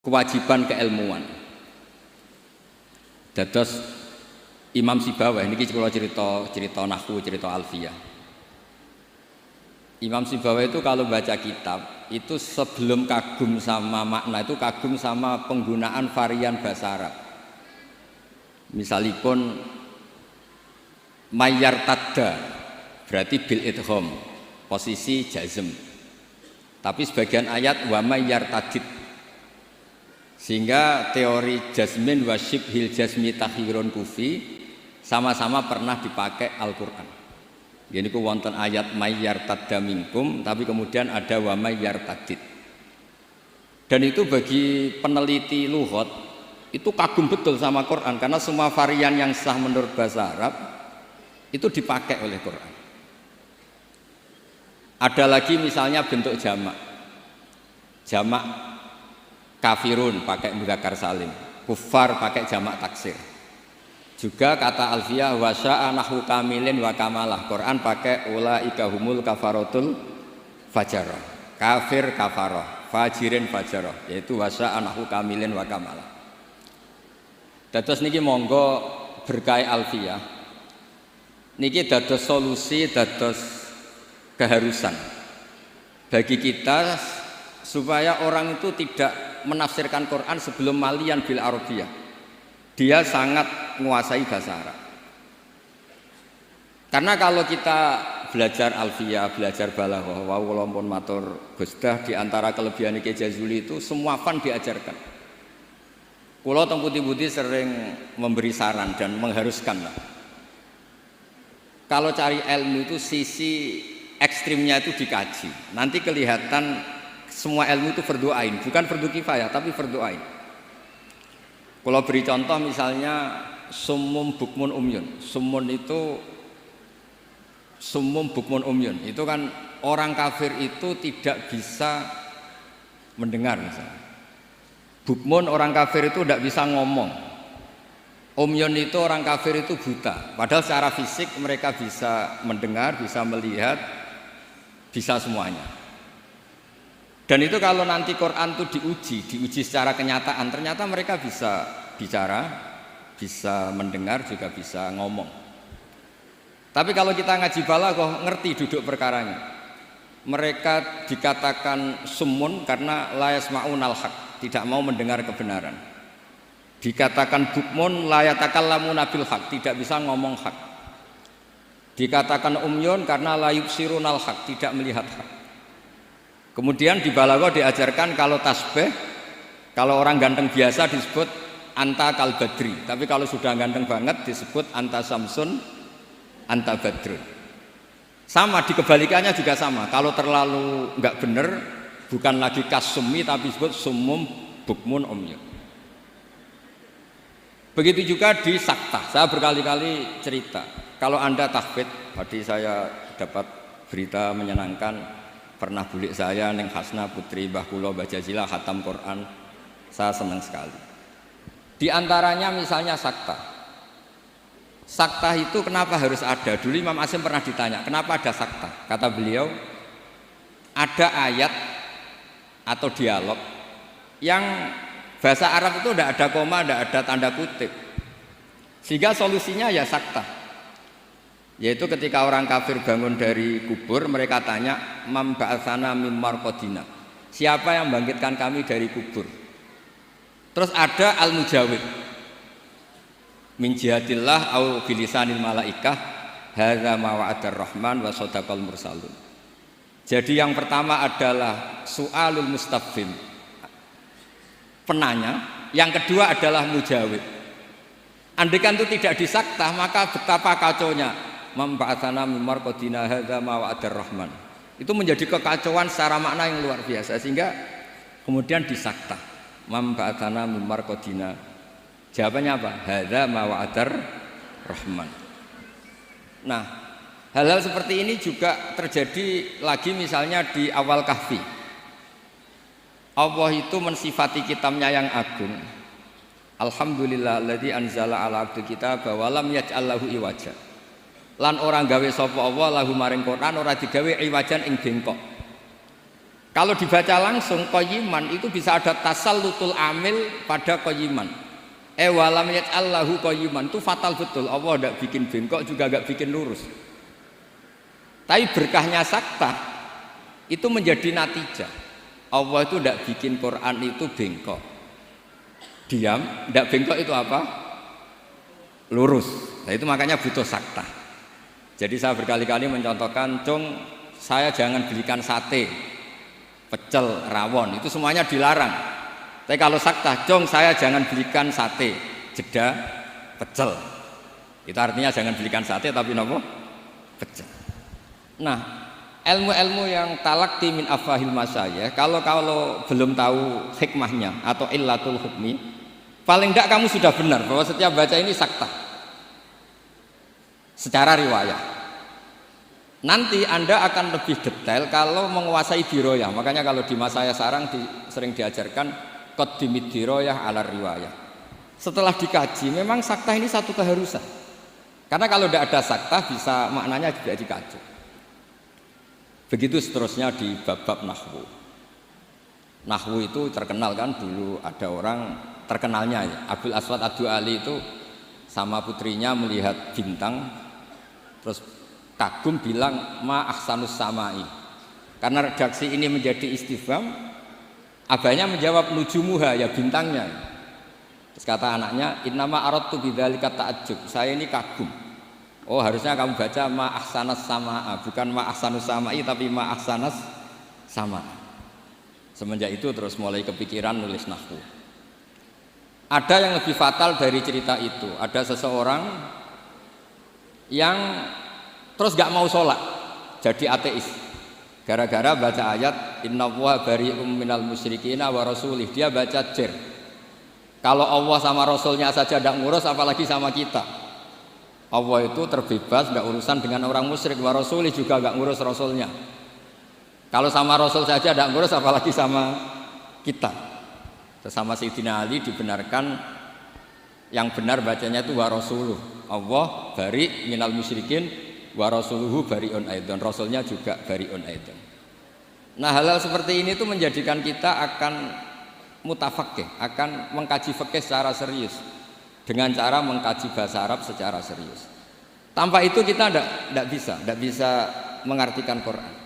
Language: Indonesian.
kewajiban keilmuan. Dados Imam Sibawayh niki kula cerita nahwu, cerita alfiyah. Imam Sibawayh itu kalau baca kitab itu sebelum kagum sama makna itu kagum sama penggunaan varian bahasa Arab. Misalipun mayyar tadda berarti bil idgham, posisi jazm. Tapi sebagian ayat wa mayyar tadid, sehingga teori jazmin wa syibhil jazmi takhirun kufi sama-sama pernah dipakai Al-Quran. Jadi ku wonten ayat mayyar tadda minkum, tapi kemudian ada wa mayyar tadid. Dan itu bagi peneliti lughat itu kagum betul sama Quran, karena semua varian yang sah menurut bahasa Arab itu dipakai oleh Quran. Ada lagi misalnya bentuk jamak kafirun pakai mudzakkar salim, kufar pakai jamak taksir. Juga kata alfiyah wa sya'a nahwu kamilin wa kamalah, Quran pakai ulaika humul kafaratul fajarah, kafir kafarah, fajirin fajarah, yaitu wa sya'a nahwu kamilin wa kamalah. Dados niki monggo berkah alfiyah niki dados solusi, dados keharusan bagi kita supaya orang itu tidak menafsirkan Quran sebelum malian bil arabiyah. Dia sangat menguasai bahasa Arab. Karena kalau kita belajar alfiyah, belajar balaghah, wa kula pun matur Gusdah, di antara kelebihan Ki Jazuli itu semua fan diajarkan. Kula teng putih-putih sering memberi saran dan mengharuskan lah. Kalau cari ilmu itu sisi ekstrimnya itu dikaji. Nanti kelihatan semua ilmu itu fardhu ain, bukan fardhu kifayah tapi fardhu ain. Kalau beri contoh misalnya summum bukmun umyun. Summum bukmun umyun. Itu kan orang kafir itu tidak bisa mendengar misalnya. Bukmun orang kafir itu tidak bisa ngomong. Umyun itu orang kafir itu buta. Padahal secara fisik mereka bisa mendengar, bisa melihat, bisa semuanya. Dan itu kalau nanti Quran itu diuji secara kenyataan, ternyata mereka bisa bicara, bisa mendengar, juga bisa ngomong. Tapi kalau kita ngaji balaghah ngerti duduk perkaranya. Mereka dikatakan summun karena la yasma'unal haq, tidak mau mendengar kebenaran. Dikatakan bukmun la yatakallamuna bil haq, tidak bisa ngomong hak. Dikatakan umyun karena la yubsirunal haq, tidak melihat hak. Kemudian di balaghah diajarkan kalau tasbih, kalau orang ganteng biasa disebut anta kal badri, tapi kalau sudah ganteng banget disebut anta samsun, anta badrun. Sama di kebalikannya juga sama. Kalau terlalu enggak benar, bukan lagi kasumi tapi disebut summum bukmun umyun. Begitu juga di saktah. Saya berkali-kali cerita, kalau Anda tahfidz, tadi saya dapat berita menyenangkan. Pernah bulik saya Neng Hasna putri Mbah Kula Mbah Jazila khatam Quran, saya senang sekali. Di antaranya misalnya saktah. Saktah itu kenapa harus ada? Dulu Imam Asy'am pernah ditanya, kenapa ada saktah? Kata beliau, ada ayat atau dialog yang bahasa Arab itu tidak ada koma, tidak ada tanda kutip, sehingga solusinya ya saktah. Yaitu ketika orang kafir bangun dari kubur, mereka tanya, "Man ba'atsana mim marqadina?" Siapa yang membangkitkan kami dari kubur? Terus ada al-mujawib. Min jihatillah au bilisanil malaikah, hadza ma wa'adar rahman wa shadaqal mursalun. Jadi yang pertama adalah su'alul mustafhim, penanya, yang kedua adalah mujawib. Andaikan itu tidak disaktah, maka betapa kacaunya. Memba'atsana mim marqadina hadza ma wa'adar rahman. Itu menjadi kekacauan secara makna yang luar biasa, sehingga kemudian disaktah. Memba'atsana mim marqadina. Jawabannya apa? Hadza ma wa'adar rahman. Nah, hal-hal seperti ini juga terjadi lagi misalnya di awal Kahfi. Allah itu mensifati kitabnya yang agung. Alhamdulillahilladzi anzala ala abdil kitaba wa lam yaj'al lahu iwaja. Lan orang gawe sapa Allah lahu maring Quran ora digawe iwajan ing bengkok. Kalau dibaca langsung qayyiman itu bisa ada tasallutul amil pada qayyiman. Walam yaj'allahu qayyiman itu fatal betul. Allah tidak bikin bengkok juga enggak bikin lurus. Tapi berkahnya sakta itu menjadi natijah. Allah itu tidak bikin Quran itu bengkok. Diam, tidak bengkok itu apa? Lurus. Nah itu makanya butuh sakta. Jadi saya berkali-kali mencontohkan, Cung, saya jangan belikan sate, pecel, rawon, itu semuanya dilarang. Tapi kalau sakta, Cung, saya jangan belikan sate, jeda, pecel. Itu artinya jangan belikan sate tapi nopo? Pecel. Nah, ilmu-ilmu yang talakti min afahil masyayikh, kalau belum tahu hikmahnya atau illatul hukmi, paling tidak kamu sudah benar bahwa setiap baca ini sakta secara riwayat. Nanti Anda akan lebih detail kalau menguasai diroyah. Makanya kalau di masa saya sarang sering diajarkan qaddimid diroyah ala riwayah. Setelah dikaji memang sakta ini satu keharusan. Karena kalau tidak ada sakta bisa maknanya juga dikaji. Begitu seterusnya di bab-bab nahwu. Nahwu itu terkenal kan, dulu ada orang terkenalnya ya, Abdul Aswad Ad-Du'ali itu sama putrinya melihat bintang terus kagum bilang ma ahsanus samai. Karena redaksi ini menjadi istifham, abahnya menjawab nujumuha, ya bintangnya. Terus kata anaknya innama aradtu bidzalika ta'ajjub, saya ini kagum. Oh harusnya kamu baca ma ahsanas samaa, bukan ma ahsanus samai tapi ma ahsanas sama. Semenjak itu terus mulai kepikiran nulis nahwu. Ada yang lebih fatal dari cerita itu. Ada seseorang yang terus gak mau sholat, jadi ateis. Gara-gara baca ayat innallaha bari'um minal musyrikina wa rasulih, dia baca jer. Kalau Allah sama Rasulnya saja tidak ngurus, apalagi sama kita. Allah itu terbebas, tidak urusan dengan orang musyrik. Wa rasulih juga gak ngurus Rasulnya. Kalau sama Rasul saja tidak ngurus, apalagi sama kita. Sama Sayyidina Ali dibenarkan, yang benar bacanya itu wa rasuluh. Allah bari minal musyrikin wa rasuluhu bari'un aidan, Rasulnya juga bari'un aidan. Nah hal-hal seperti ini itu menjadikan kita akan mutafakih, akan mengkaji fikih secara serius dengan cara mengkaji bahasa Arab secara serius. Tanpa itu kita tidak bisa mengartikan Quran.